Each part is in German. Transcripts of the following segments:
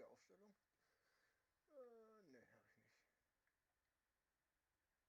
Aufstellung? Ne, habe ich nicht. Welche ist es? Ah, okay, noch eins. Ja, so ist das.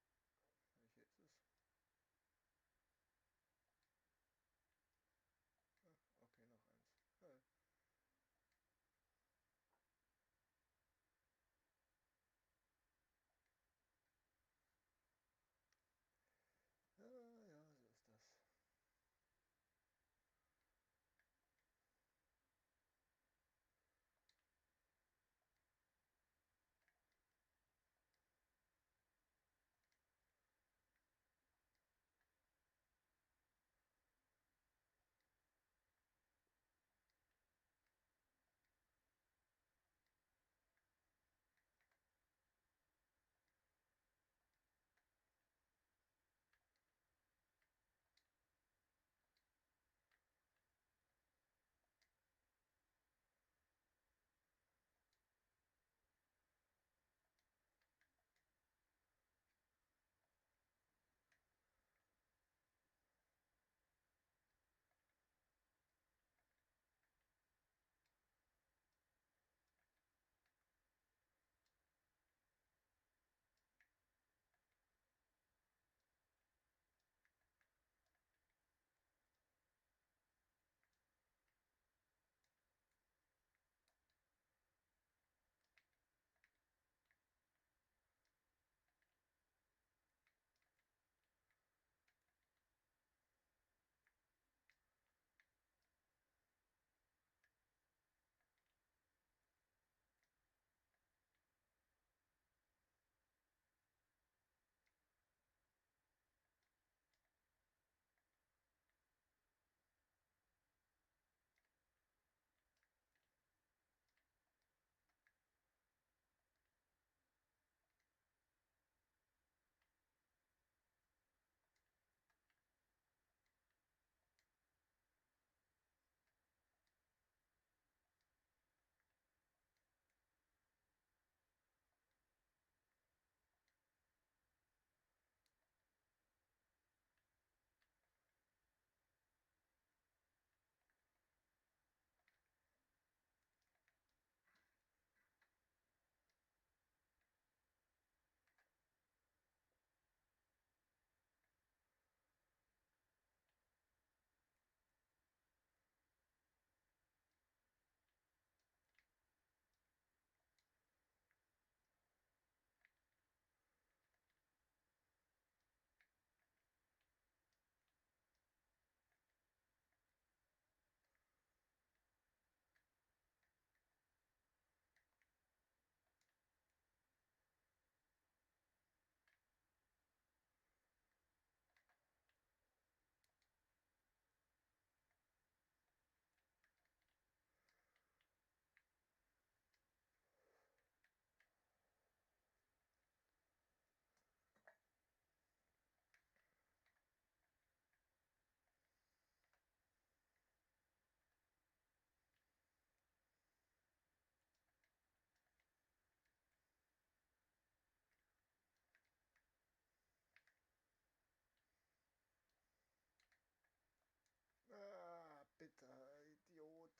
Ah, bitte, Idiot.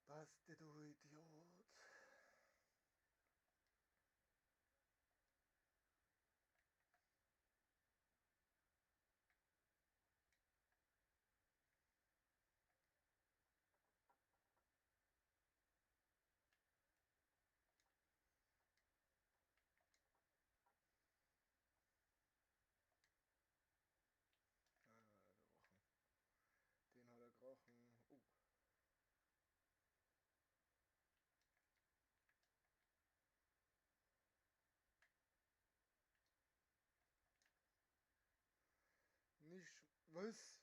Basti, du Idiot. Ah, gerochen. Den hat er gerochen. Nicht. Was?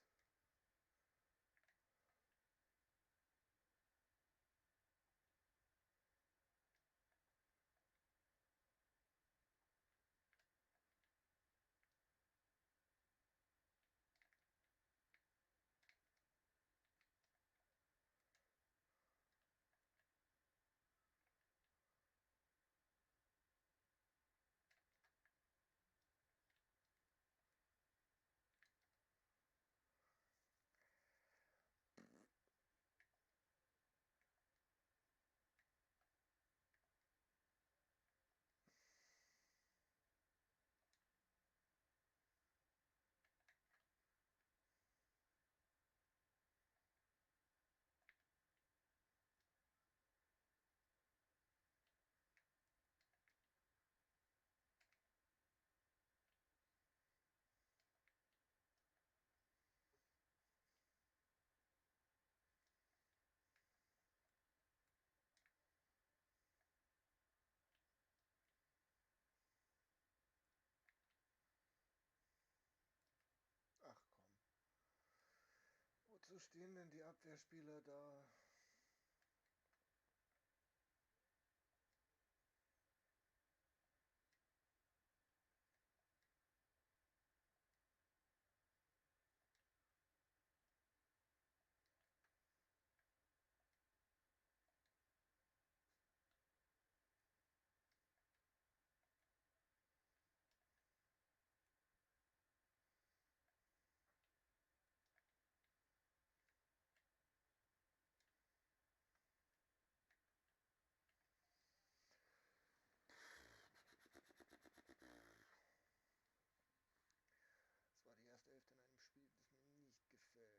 Wozu stehen denn die Abwehrspieler da? Das war die erste Hälfte in einem Spiel, das mir nicht gefällt.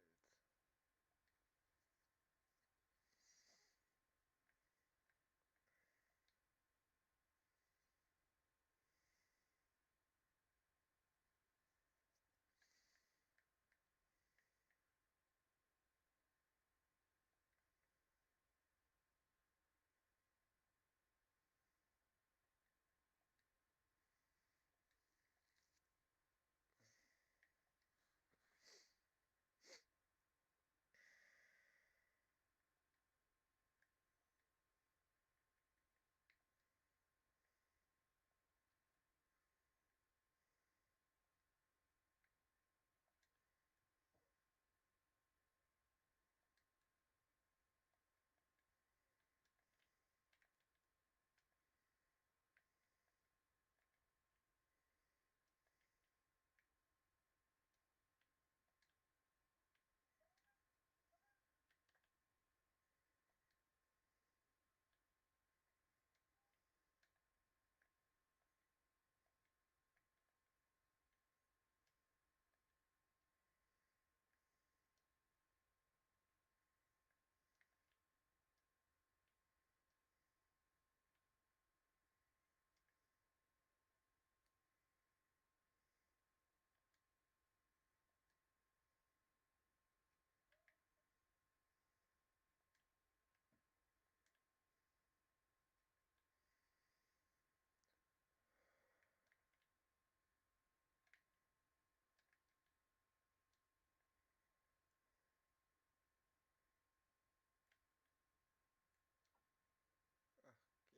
Ach, geh.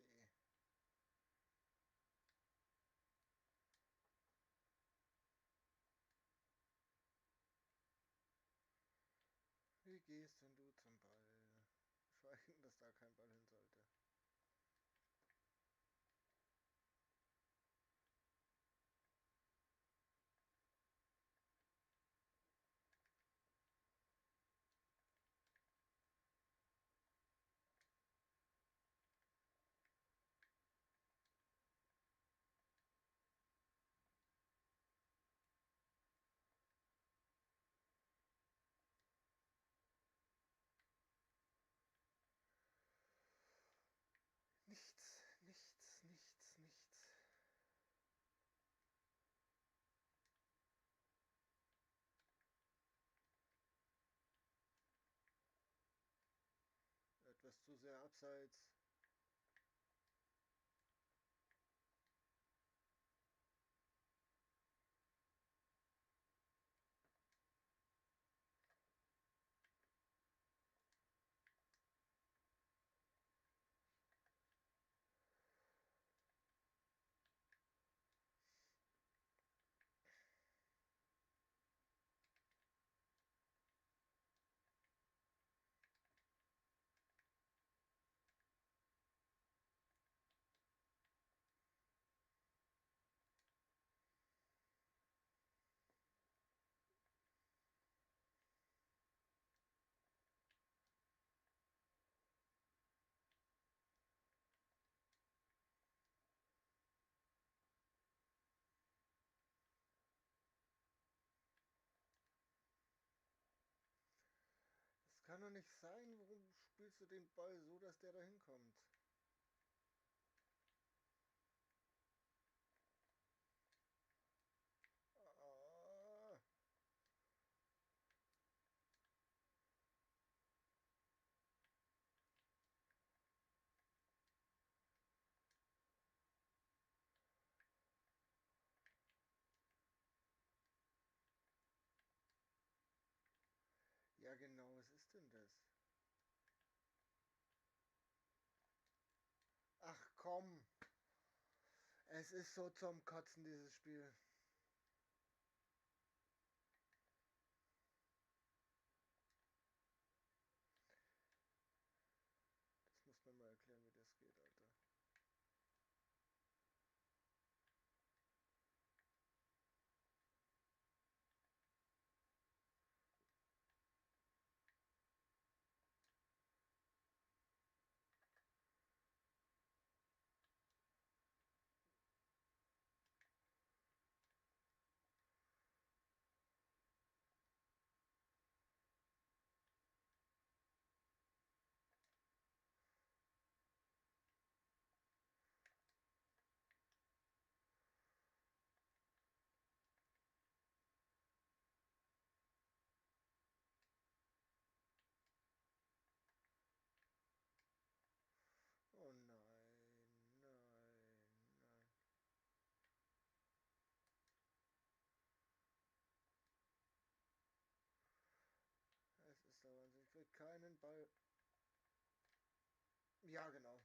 Wie gehst denn du zum Ball? Schweigen, dass da kein Ball hin sollte. Nichts, nichts, nichts, nichts. Etwas zu sehr abseits. Das kann doch nicht sein. Warum spielst du den Ball so, dass der da hinkommt? Ah, ja, genau, was ist denn das? Ach komm, es ist so zum Kotzen, dieses Spiel. Das muss man mal erklären, wie das geht, Alter. Oh nein, nein, nein. Es ist der Wahnsinn. Ich krieg keinen Ball. Ja, genau.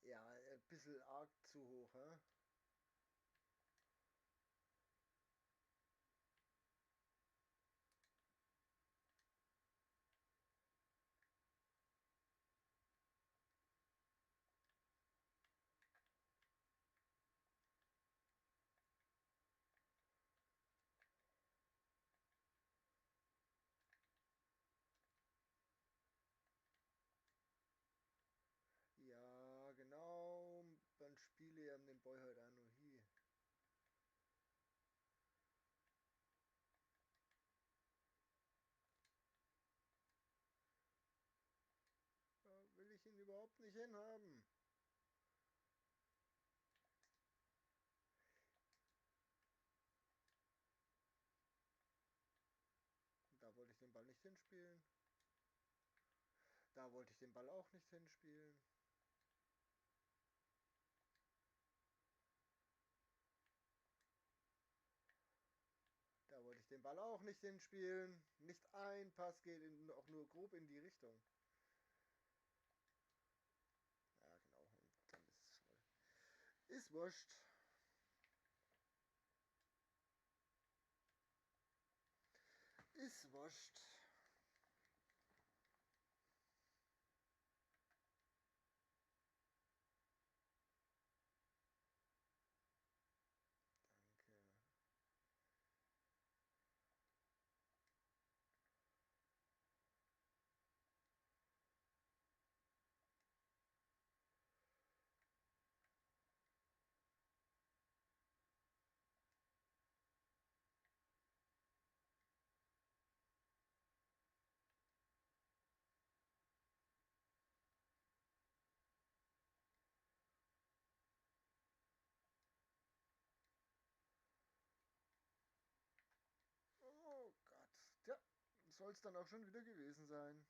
Ja, ein bisschen arg zu hoch, hä? Ja, genau. Dann spiele ich den Boy halt auch noch hier. Da will ich ihn überhaupt nicht hinhaben. Da wollte ich den Ball nicht hinspielen. Da wollte ich den Ball auch nicht hinspielen. Da wollte ich den Ball auch nicht hinspielen. Nicht ein Pass geht auch nur grob in die Richtung. Ja, genau. Und dann ist es voll. Ist wurscht. Ist wurscht. Danke. Oh Gott. Tja, soll es dann auch schon wieder gewesen sein.